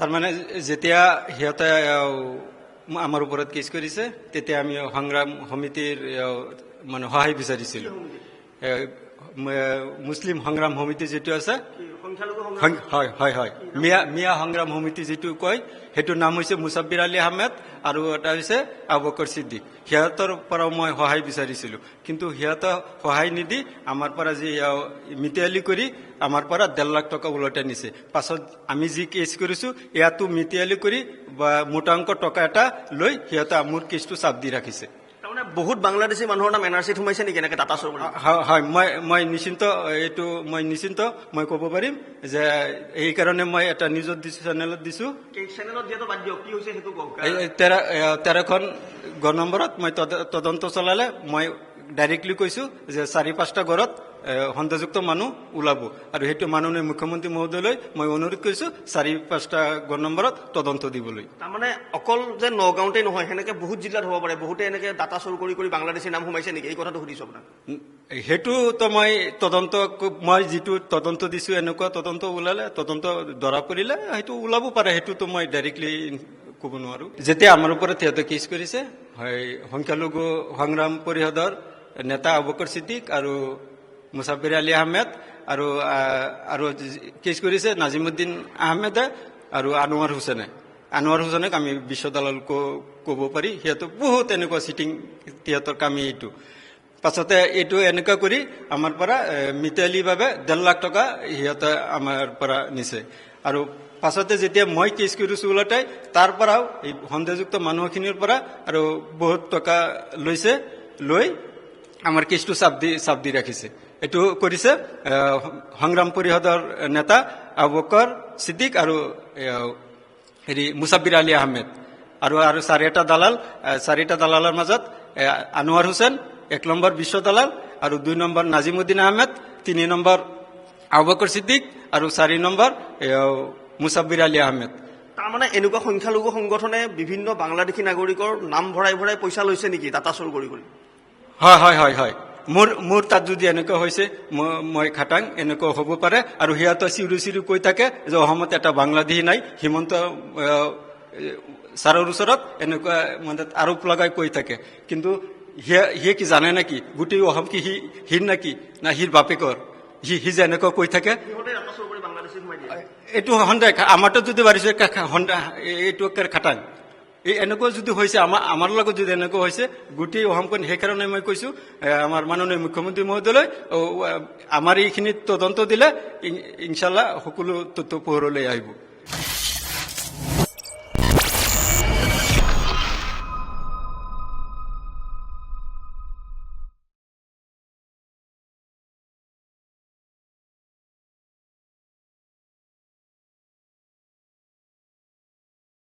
তাৰমানে যেতিয়া সিহঁতে আমাৰ ওপৰত কেছ কৰিছে তেতিয়া আমি সংগ্ৰাম সমিতিৰ মানে সহায় বিচাৰিছিলো। মুছলিম সংগ্ৰাম সমিতি যিটো আছে, হয় হয় হয়, মিয়া সংগ্ৰাম সমিতি যিটো কয় সেইটোৰ নাম হৈছে মুছাব্বিৰ আলী আহমেদ আৰু এটা হৈছে আবু বকৰ ছিদ্দিক। সিহঁতৰ পৰাও মই সহায় বিচাৰিছিলো, কিন্তু সিহঁতে সহায় নিদি আমাৰ পৰা যি মিতিয়ালি কৰি আমাৰ পৰা 1.5 লাখ টকা ওলটাই নিছে। পাছত আমি যি কেছ কৰিছো ইয়াতো মিতিয়ালি কৰি বা মোটা অংক টকা এটা লৈ সিহঁতে মোৰ কেছটো চাপ দি ৰাখিছে। তাৰমানে বহুত বাংলাদেশী মানুহৰ নাম NRC-ত সোমাইছে নেকি এনেকে টাটা চোৰ কৰি? হয়, মই নিশ্চিন্ত মই ক'ব পাৰিম যে এইকাৰণে মই এটা নিউজত দিছো, চেনেলত দিছো। চেনেলত যিহেতু বাদ দিয়ক, কি হৈছে সেইটো কওক। 13খন নম্বৰত মই তদন্ত চলালে মই ডাইৰেক্টলি কৈছো যে 4-5টা ঘৰত সন্দেহযুক্ত মানুহ ওলাব, আৰু সেইটো মাননীয় মুখ্যমন্ত্ৰী মহোদয়লৈ মই অনুৰোধ কৰিছো 4-5টা নম্বৰত তদন্ত দিবলৈ। তাৰমানে অকল যে নগাঁওতে নহয়, সেনেকে বহুত জিলাত হ'ব পাৰে, বহুতে এনেকে ডাটা চুৰ কৰি কৰি বাংলাদেশীৰ নাম সোমাইছে নেকি, এই কথাটো সুধিছো আপোনাক। সেইটোতো মই যিটো তদন্ত দিছো এনেকুৱা তদন্ত ওলালে, তদন্ত ধৰা পৰিলে সেইটো ওলাব পাৰে, সেইটোতো মই ডাইৰেক্টলি ক'ব নোৱাৰো। যেতিয়া আমাৰ ওপৰত সিহঁতে কেছ কৰিছে, হয়, সংখ্যালঘু সংগ্ৰাম পৰিষদৰ নেতা আবু বকৰ ছিদ্দিক আৰু মুছাব্বিৰ আলী আহমেদ আৰু কেছ কৰিছে নাজিমুদ্দিন আহমেদে আৰু আনোৱাৰ হুছেইনক আমি বিশ্ব দালাল ক'ব পাৰি। সিহঁতে বহুত এনেকুৱা চিটিং, সিহঁতৰ কামেই এইটো। পাছতে এইটো এনেকুৱা কৰি আমাৰ পৰা মিতালীভাৱে 1.5 লাখ টকা সিহঁতে আমাৰ পৰা নিছে। আৰু পাছতে যেতিয়া মই কেছ কৰিছো ওলটাই, তাৰ পৰাও এই সন্দেহযুক্ত মানুহখিনিৰ পৰা আৰু বহুত টকা লৈছে, লৈ আমাৰ কেছটো চাপ দি ৰাখিছে। এইটো কৰিছে সংগ্ৰাম পৰিষদৰ নেতা আবু বকৰ ছিদ্দিক আৰু মুছাব্বিৰ আলী আহমেদ আৰু 4টা দালালৰ মাজত আনোৱাৰ হুছেইন 1 নম্বৰ বিশ্ব দালাল, আৰু 2 নম্বৰ নাজিমুদ্দিন আহমেদ, 3 নম্বৰ আবু বকৰ ছিদ্দিক আৰু 4 নম্বৰ মুছাব্বিৰ আলী আহমেদ। তাৰমানে এনেকুৱা সংখ্যালঘু সংগঠনে বিভিন্ন বাংলাদেশী নাগৰিকৰ নাম ভৰাই ভৰাই পইচা লৈছে নেকি ডাটা চুৰ কৰি কৰি? হয়, মোৰ তাত যদি এনেকুৱা হৈছে, মই খাটাং এনেকুৱা হ'ব পাৰে। আৰু সিহঁতে চিৰি কৈ থাকে যে অসমত এটা বাংলাদেশী নাই, হিমন্ত ছাৰৰ ওচৰত এনেকুৱা মানে আৰোপ লগাই কৈ থাকে। কিন্তু সিয়ে কি জানে নেকি গোটেই অসম কি হিৰ নেকি, না হিৰ বাপেকৰ? সি যে এনেকুৱা কৈ থাকে, এইটো সন্দেহ। আমাৰতো যদি বাঢ়িছে এইটো খাটাং। এই এনেকুৱা যদি হৈছে, আমাৰ লগত যদি এনেকুৱা হৈছে গোটেই অসমখন, সেইকাৰণে মই কৈছো আমাৰ মাননীয় মুখ্যমন্ত্ৰী মহোদয়লৈ আমাৰ এইখিনি তদন্ত দিলে ইনশাল্লাহ সকলো তথ্য পোহৰলৈ আহিব।